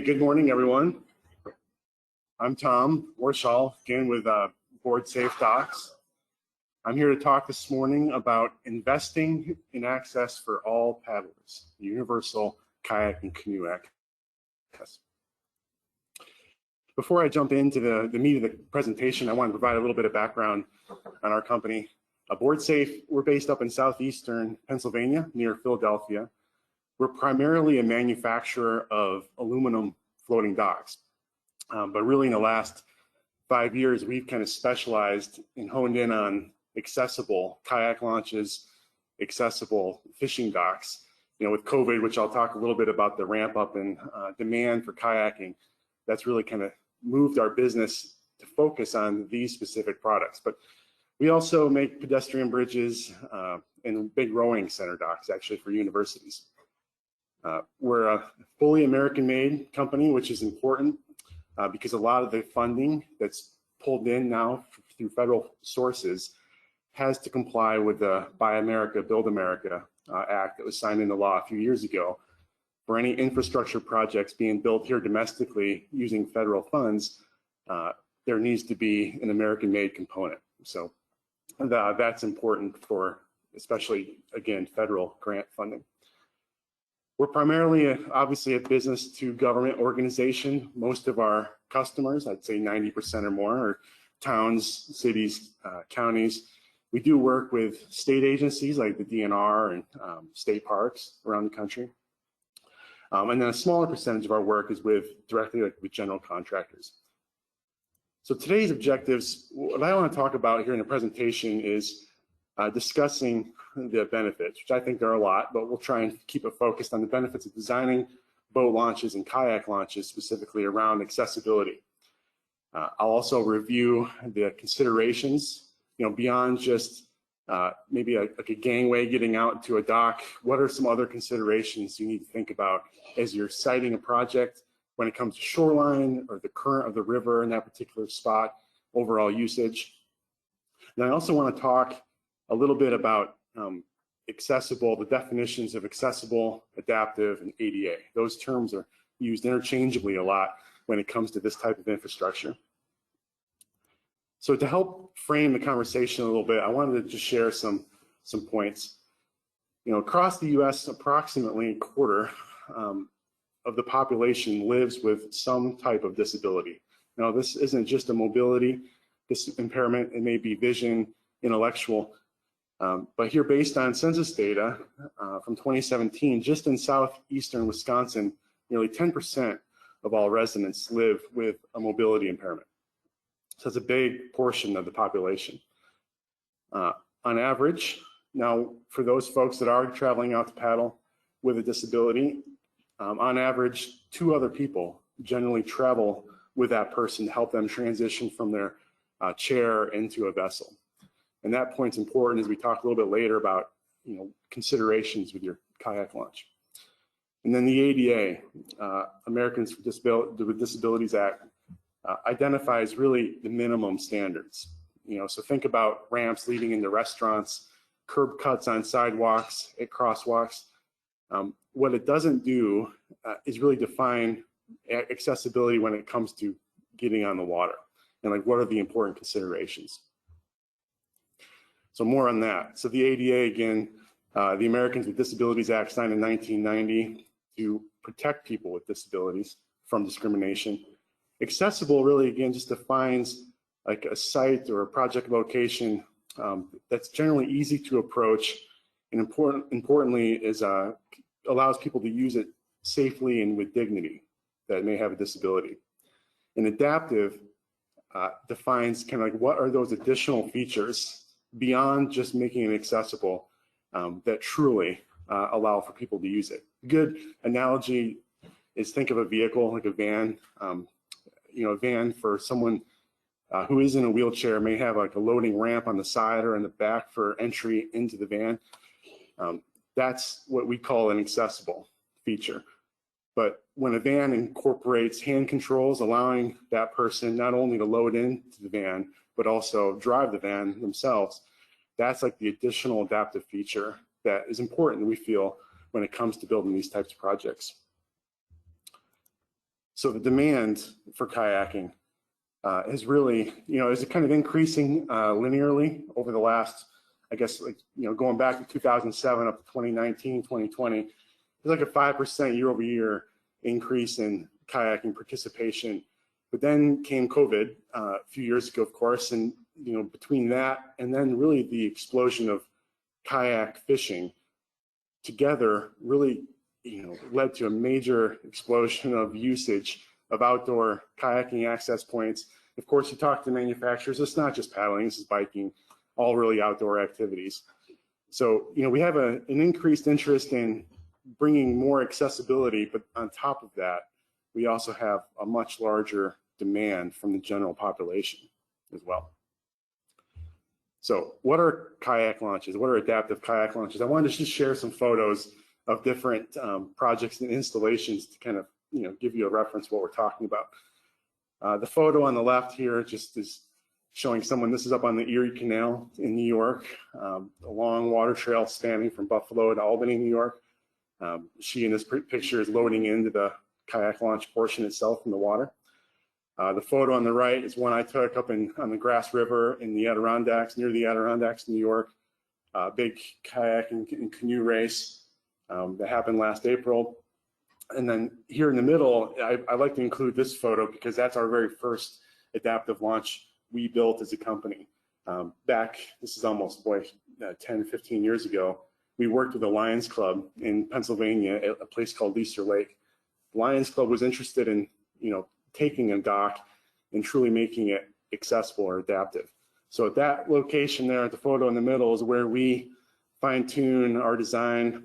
good morning, everyone. I'm Tom Warchol, again with BoardSafe Docs. I'm here to talk this morning about investing in access for all paddlers, universal kayak and canoe access. Before I jump into the meat of the presentation, I want to provide a little bit of background on our company. BoardSafe, we're based up in southeastern Pennsylvania near Philadelphia. We're primarily a manufacturer of aluminum floating docks, but really in the last 5 years, we've kind of specialized and honed in on accessible kayak launches, accessible fishing docks. You know, with COVID, which I'll talk a little bit about the ramp up in demand for kayaking, that's really kind of moved our business to focus on these specific products. But we also make pedestrian bridges and big rowing center docks, actually, for universities. We're a fully American-made company, which is important because a lot of the funding that's pulled in now through federal sources has to comply with the Buy America, Build America Act that was signed into law a few years ago. For any infrastructure projects being built here domestically using federal funds, there needs to be an American-made component. So that's important for, especially, again, federal grant funding. We're primarily, obviously, a business to government organization. Most of our customers, I'd say 90% or more, are towns, cities, counties. We do work with state agencies like the DNR and state parks around the country. And then a smaller percentage of our work is directly with general contractors. So today's objectives, what I want to talk about here in the presentation is discussing the benefits, which I think there are a lot, but we'll try and keep it focused on the benefits of designing boat launches and kayak launches, specifically around accessibility. I'll also review the considerations, beyond just maybe like a gangway getting out to a dock. What are some other considerations you need to think about as you're siting a project when it comes to shoreline or the current of the river in that particular spot, overall usage? And I also want to talk a little bit about accessible, the definitions of accessible, adaptive, and ADA. Those terms are used interchangeably a lot when it comes to this type of infrastructure. So to help frame the conversation a little bit, I wanted to just share some points. Across the U.S., approximately a quarter of the population lives with some type of disability. Now, this isn't just a mobility impairment. It may be vision, intellectual. But here, based on census data from 2017, just in southeastern Wisconsin, nearly 10% of all residents live with a mobility impairment. So it's a big portion of the population. On average, now for those folks that are traveling out to paddle with a disability, on average, 2 other people generally travel with that person to help them transition from their chair into a vessel. And that point's important as we talk a little bit later about considerations with your kayak launch. And then the ADA, Americans with Disabilities Act, identifies really the minimum standards. So think about ramps leading into restaurants, curb cuts on sidewalks, at crosswalks. What it doesn't do is really define accessibility when it comes to getting on the water, and what are the important considerations. So more on that. So the ADA, again, the Americans with Disabilities Act signed in 1990 to protect people with disabilities from discrimination. Accessible really, again, just defines like a site or a project location that's generally easy to approach, and importantly is allows people to use it safely and with dignity that may have a disability. And adaptive defines kind of what are those additional features beyond just making it accessible that truly allow for people to use it. A good analogy is think of a vehicle like a van. A van for someone who is in a wheelchair may have like a loading ramp on the side or in the back for entry into the van. That's what we call an accessible feature. But when a van incorporates hand controls, allowing that person not only to load into the van, but also drive the van themselves, that's like the additional adaptive feature that is important, we feel, when it comes to building these types of projects. So the demand for kayaking is really, is kind of increasing linearly over the last, I guess, like, going back to 2007 up to 2019, 2020, it's like a 5% year-over-year increase in kayaking participation. But then came COVID a few years ago, of course, and between that and then really the explosion of kayak fishing together really led to a major explosion of usage of outdoor kayaking access points. Of course, you talk to manufacturers, it's not just paddling, this is biking, all really outdoor activities. So, we have an increased interest in bringing more accessibility, but on top of that, we also have a much larger demand from the general population as well. So what are kayak launches? What are adaptive kayak launches? I wanted to just share some photos of different projects and installations to kind of give you a reference of what we're talking about. The photo on the left here just is showing someone, this is up on the Erie Canal in New York, a long water trail spanning from Buffalo to Albany, New York. She in this picture is loading into the kayak launch portion itself in the water. The photo on the right is one I took up on the Grass River in the Adirondacks, near the Adirondacks, New York. Big kayak and canoe race that happened last April. And then here in the middle, I like to include this photo because that's our very first adaptive launch we built as a company. This is almost 10, 15 years ago, we worked with the Lions Club in Pennsylvania at a place called Easter Lake. The Lions Club was interested in, taking a dock and truly making it accessible or adaptive. So at that location there, at the photo in the middle, is where we fine-tune our design.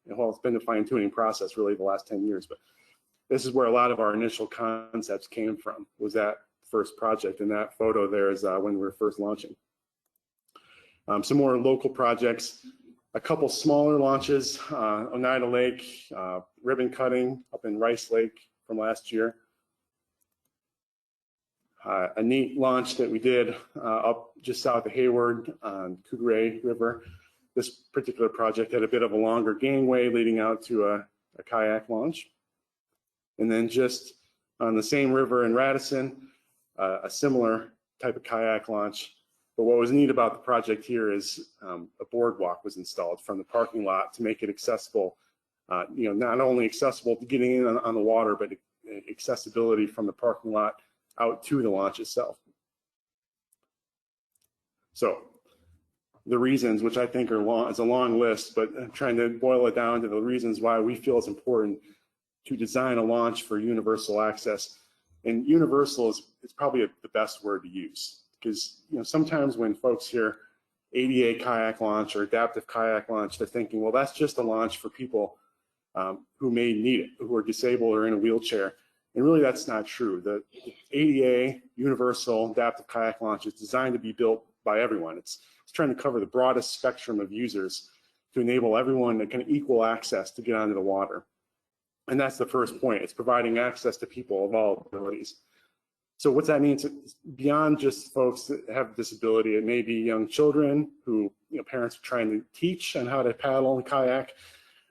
Well, it's been a fine-tuning process really the last 10 years, but this is where a lot of our initial concepts came from, was that first project. And that photo there is when we were first launching. Some more local projects, a couple smaller launches, Oneida Lake, ribbon cutting up in Rice Lake from last year. A neat launch that we did up just south of Hayward on Cougray River. This particular project had a bit of a longer gangway leading out to a kayak launch. And then just on the same river in Radisson, a similar type of kayak launch. But what was neat about the project here is a boardwalk was installed from the parking lot to make it accessible, not only accessible to getting in on the water, but accessibility from the parking lot out to the launch itself. So the reasons, which I think are long, it's a long list, but I'm trying to boil it down to the reasons why we feel it's important to design a launch for universal access. And universal is probably the best word to use, because sometimes when folks hear ADA kayak launch or adaptive kayak launch, they're thinking, well, that's just a launch for people who may need it, who are disabled or in a wheelchair. And really, that's not true. The ADA universal adaptive kayak launch is designed to be built by everyone. It's trying to cover the broadest spectrum of users to enable everyone to kind of equal access to get onto the water. And that's the first point. It's providing access to people of all abilities. So what's that mean? It's beyond just folks that have disability. It may be young children who parents are trying to teach on how to paddle and kayak,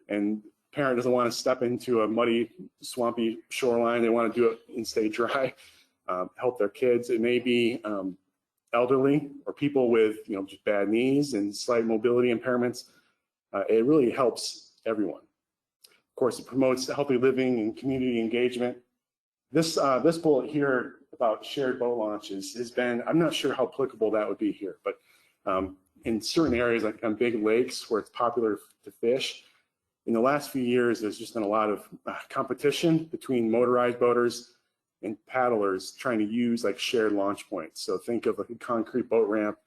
and parent doesn't want to step into a muddy, swampy shoreline. They want to do it and stay dry, help their kids. It may be elderly or people with just bad knees and slight mobility impairments. It really helps everyone. Of course, it promotes healthy living and community engagement. This bullet here about shared boat launches has been, I'm not sure how applicable that would be here, but in certain areas like on big lakes where it's popular to fish, in the last few years, there's just been a lot of competition between motorized boaters and paddlers trying to use like shared launch points. So think of like a concrete boat ramp,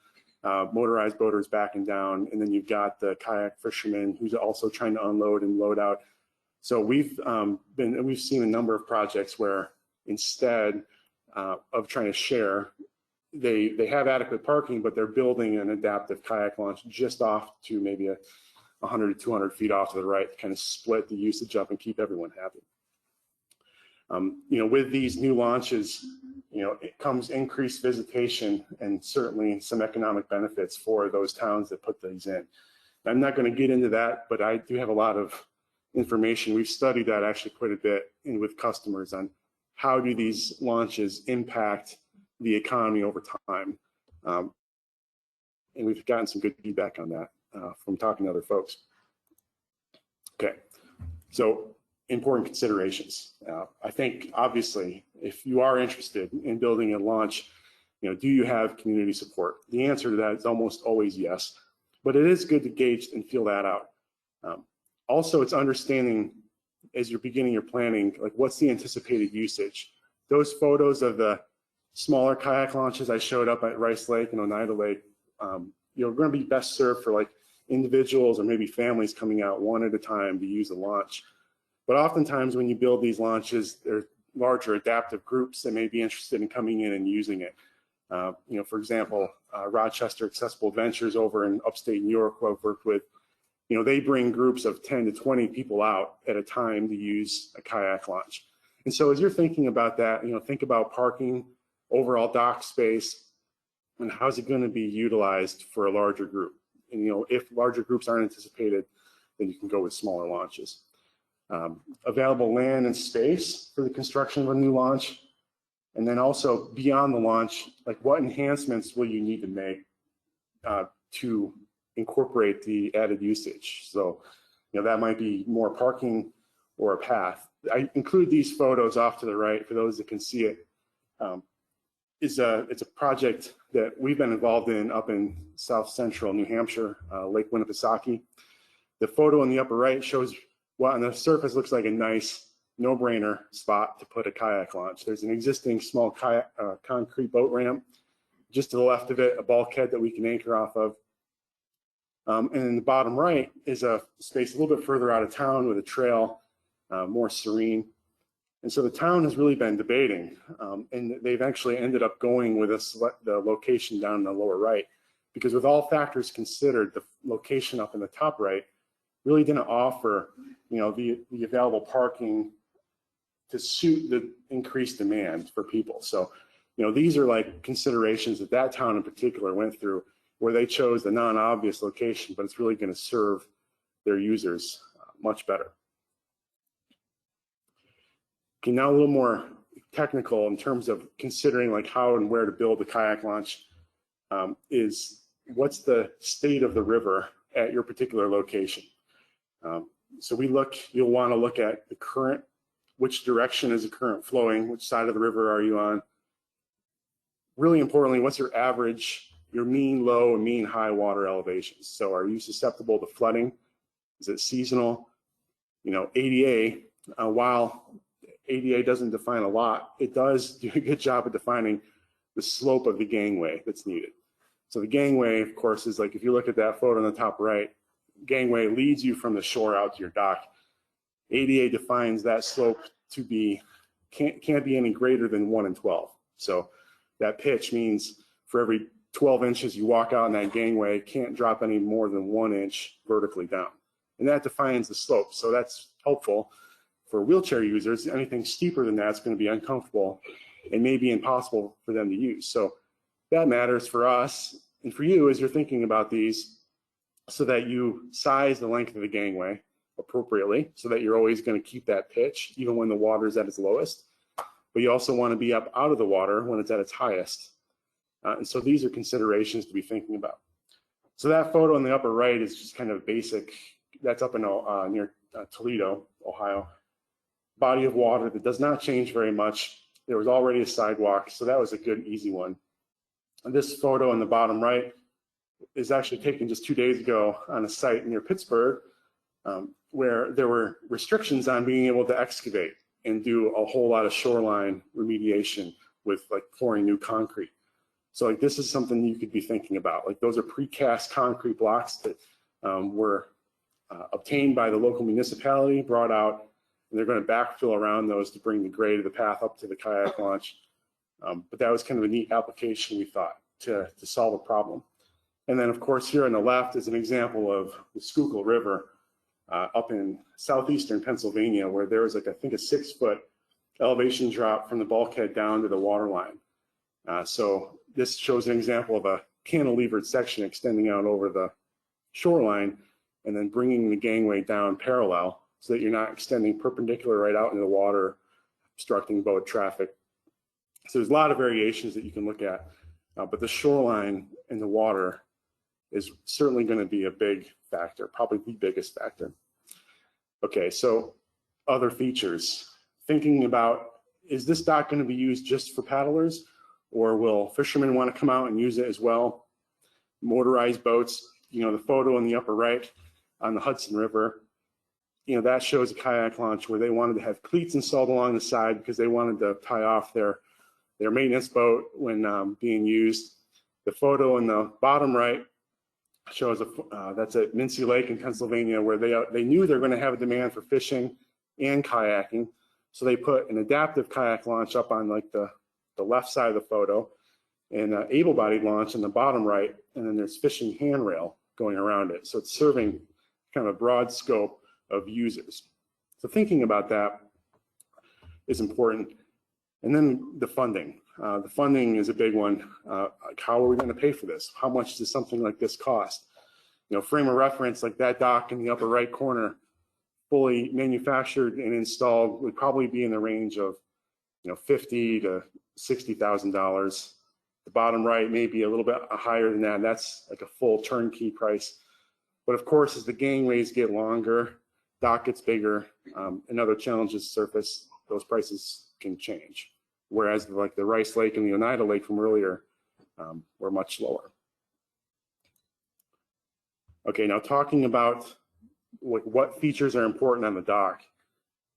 motorized boaters backing down, and then you've got the kayak fisherman who's also trying to unload and load out. So we've seen a number of projects where instead of trying to share, they have adequate parking, but they're building an adaptive kayak launch just off to maybe 100 to 200 feet off to the right to kind of split the usage up and keep everyone happy. With these new launches, it comes increased visitation and certainly some economic benefits for those towns that put these in. I'm not going to get into that, but I do have a lot of information. We've studied that actually quite a bit with customers on how do these launches impact the economy over time? And we've gotten some good feedback on that from talking to other folks. Okay, so important considerations. I think obviously, if you are interested in building a launch, do you have community support? The answer to that is almost always yes, but it is good to gauge and feel that out. Also, it's understanding as you're beginning your planning, like what's the anticipated usage? Those photos of the smaller kayak launches I showed up at Rice Lake and Oneida Lake, you're going to be best served for like individuals or maybe families coming out one at a time to use a launch. But oftentimes when you build these launches, there are larger adaptive groups that may be interested in coming in and using it. For example, Rochester Accessible Ventures over in upstate New York, who I've worked with, they bring groups of 10 to 20 people out at a time to use a kayak launch. And so as you're thinking about that, think about parking, overall dock space, and how's it going to be utilized for a larger group. And if larger groups aren't anticipated, then you can go with smaller launches. Available land and space for the construction of a new launch. And then also beyond the launch, like what enhancements will you need to make to incorporate the added usage? So, that might be more parking or a path. I include these photos off to the right for those that can see it. It's a project that we've been involved in up in south central New Hampshire, Lake Winnipesaukee. The photo on the upper right shows what on the surface looks like a nice no-brainer spot to put a kayak launch. There's an existing small kayak, concrete boat ramp. Just to the left of it, a bulkhead that we can anchor off of. And in the bottom right is a space a little bit further out of town with a trail, more serene. And so the town has really been debating, and they've actually ended up going with the location down in the lower right, because with all factors considered, the location up in the top right really didn't offer, the available parking to suit the increased demand for people. So, these are like considerations that town in particular went through, where they chose the non-obvious location, but it's really going to serve their users much better. Okay, now a little more technical in terms of considering like how and where to build a kayak launch is what's the state of the river at your particular location. So you'll want to look at the current, which direction is the current flowing, which side of the river are you on? Really importantly, what's your average, your mean low and mean high water elevations? So are you susceptible to flooding? Is it seasonal? ADA, while ADA doesn't define a lot, it does do a good job of defining the slope of the gangway that's needed. So the gangway, of course, is like if you look at that photo on the top right, gangway leads you from the shore out to your dock. ADA defines that slope to be, can't be any greater than 1 in 12. So that pitch means for every 12 inches you walk out in that gangway, can't drop any more than 1 inch vertically down. And that defines the slope. So that's helpful for wheelchair users. Anything steeper than that's going to be uncomfortable and maybe impossible for them to use. So that matters for us and for you as you're thinking about these, so that you size the length of the gangway appropriately, so that you're always going to keep that pitch even when the water is at its lowest. But you also want to be up out of the water when it's at its highest. And so these are considerations to be thinking about. So that photo on the upper right is just kind of basic. That's up in near Toledo, Ohio. Body of water that does not change very much. There was already a sidewalk, so that was a good, easy one. And this photo in the bottom right is actually taken just 2 days ago on a site near Pittsburgh, where there were restrictions on being able to excavate and do a whole lot of shoreline remediation with like pouring new concrete. So like this is something you could be thinking about. Like those are precast concrete blocks that were obtained by the local municipality, brought out, and they're going to backfill around those to bring the grade of the path up to the kayak launch. But that was kind of a neat application, we thought, to solve a problem. And then of course here on the left is an example of the Schuylkill River up in southeastern Pennsylvania, where there was like, I think, a 6-foot elevation drop from the bulkhead down to the water line. So this shows an example of a cantilevered section extending out over the shoreline and then bringing the gangway down parallel so that you're not extending perpendicular right out into the water, obstructing boat traffic. So there's a lot of variations that you can look at, but the shoreline and the water is certainly going to be a big factor, probably the biggest factor. Okay, so other features. Thinking about, is this dock going to be used just for paddlers, or will fishermen want to come out and use it as well? Motorized boats, the photo in the upper right on the Hudson River, that shows a kayak launch where they wanted to have cleats installed along the side because they wanted to tie off their maintenance boat when being used. The photo in the bottom right shows that's at Mincy Lake in Pennsylvania, where they knew they're going to have a demand for fishing and kayaking, so they put an adaptive kayak launch up on like the left side of the photo, and an able-bodied launch in the bottom right, and then there's fishing handrail going around it. So it's serving kind of a broad scope of users. So thinking about that is important. And then the funding. The funding is a big one. How are we going to pay for this? How much does something like this cost? Frame of reference, like that dock in the upper right corner, fully manufactured and installed, would probably be in the range of $50,000 to $60,000. The bottom right may be a little bit higher than that. That's like a full turnkey price. But of course, as the gangways get longer, dock gets bigger, and other challenges surface, those prices can change. Whereas like the Rice Lake and the Oneida Lake from earlier were much lower. Okay, now talking about what features are important on the dock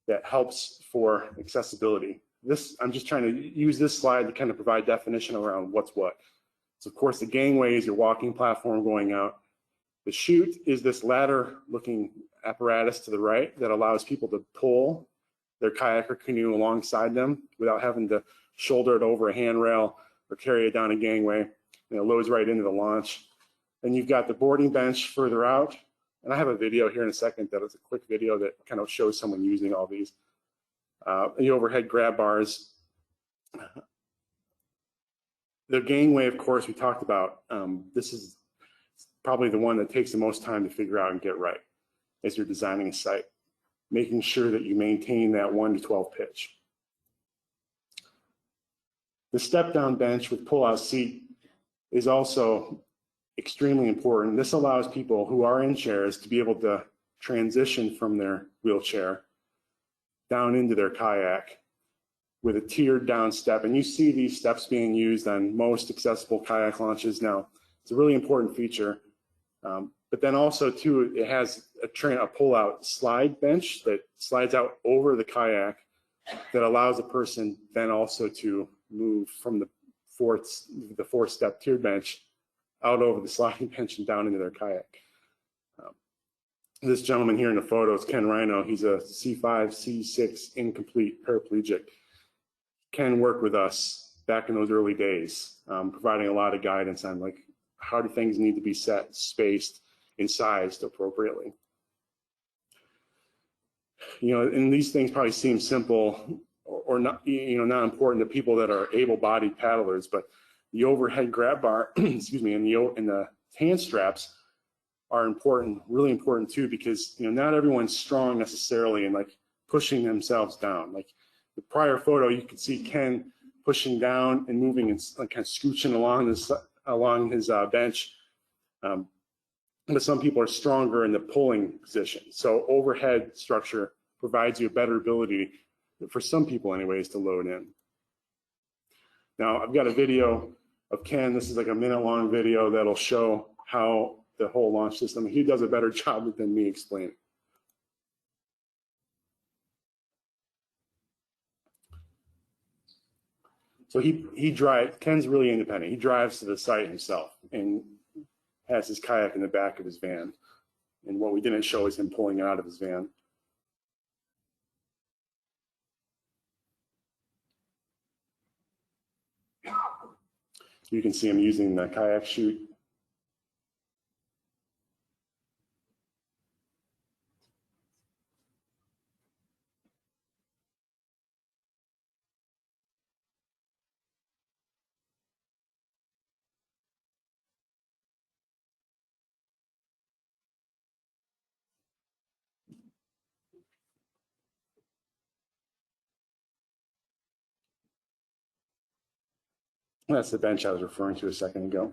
that helps for accessibility. I'm just trying to use this slide to kind of provide definition around what's what. So of course the gangway is your walking platform going out. The chute is this ladder-looking apparatus to the right that allows people to pull their kayak or canoe alongside them without having to shoulder it over a handrail or carry it down a gangway. And it loads right into the launch. Then you've got the boarding bench further out. And I have a video here in a second that is a quick video that kind of shows someone using all these. The overhead grab bars. The gangway, of course, we talked about. This is probably the one that takes the most time to figure out and get right as you're designing a site, making sure that you maintain that 1 to 12 pitch. The step-down bench with pull-out seat is also extremely important. This allows people who are in chairs to be able to transition from their wheelchair down into their kayak with a tiered down step. And you see these steps being used on most accessible kayak launches now. It's a really important feature. But then also too, it has a pull-out slide bench that slides out over the kayak that allows a person then also to move from the four-step tiered bench out over the sliding bench and down into their kayak. This gentleman here in the photo is Ken Rhino. He's a C5, C6 incomplete paraplegic. Ken worked with us back in those early days, providing a lot of guidance on like how do things need to be set, spaced, and sized appropriately. And these things probably seem simple or not, not important to people that are able-bodied paddlers, but the overhead grab bar, excuse me, and the hand straps are important, really important too, because not everyone's strong necessarily in like pushing themselves down. Like the prior photo, you could see Ken pushing down and moving and like kind of scooching along his bench. But some people are stronger in the pulling position. So overhead structure provides you a better ability, for some people anyways, to load in. Now I've got a video of Ken. This is like a minute-long video that'll show how the whole launch system, he does a better job than me explaining. So Ken's really independent. He drives to the site himself and has his kayak in the back of his van. And what we didn't show is him pulling it out of his van. You can see him using the kayak chute. That's the bench I was referring to a second ago.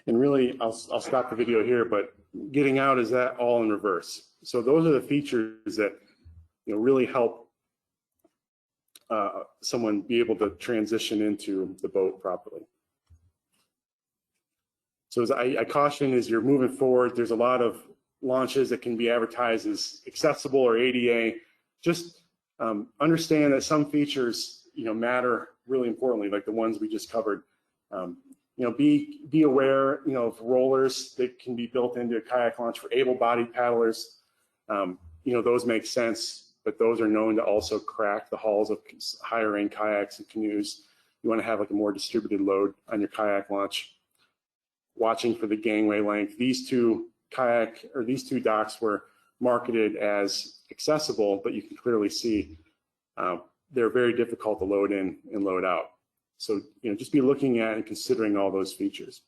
And really, I'll stop the video here, but getting out is that all in reverse. So those are the features that really help someone be able to transition into the boat properly. So as I caution, as you're moving forward, there's a lot of launches that can be advertised as accessible or ADA. Just understand that some features matter really importantly, like the ones we just covered. Be aware of rollers that can be built into a kayak launch for able-bodied paddlers. Those make sense, but those are known to also crack the hulls of higher-end kayaks and canoes. You want to have like a more distributed load on your kayak launch. Watching for the gangway length. These two docks were marketed as accessible, but you can clearly see they're very difficult to load in and load out. So just be looking at and considering all those features.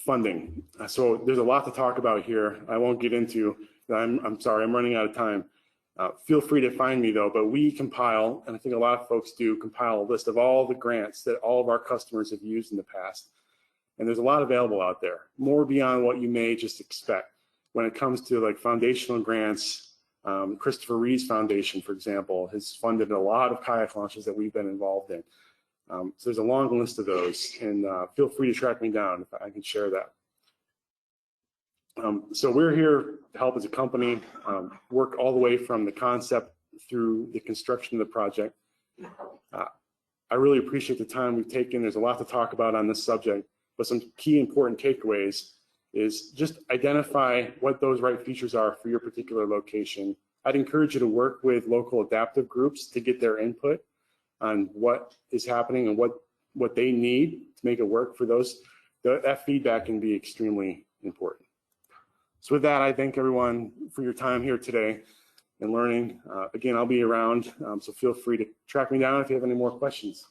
Funding. So there's a lot to talk about here. I won't get into. I'm sorry, I'm running out of time. Feel free to find me though, but we compile, and I think a lot of folks do, compile a list of all the grants that all of our customers have used in the past. And there's a lot available out there, more beyond what you may just expect. When it comes to like foundational grants, Christopher Reeves Foundation, for example, has funded a lot of kayak launches that we've been involved in. So there's a long list of those, and feel free to track me down if I can share that. So we're here to help as a company, work all the way from the concept through the construction of the project. I really appreciate the time we've taken. There's a lot to talk about on this subject, but some key important takeaways is just identify what those right features are for your particular location. I'd encourage you to work with local adaptive groups to get their input on what is happening and what they need to make it work for those. That feedback can be extremely important. So with that, I thank everyone for your time here today and learning. Again, I'll be around, so feel free to track me down if you have any more questions.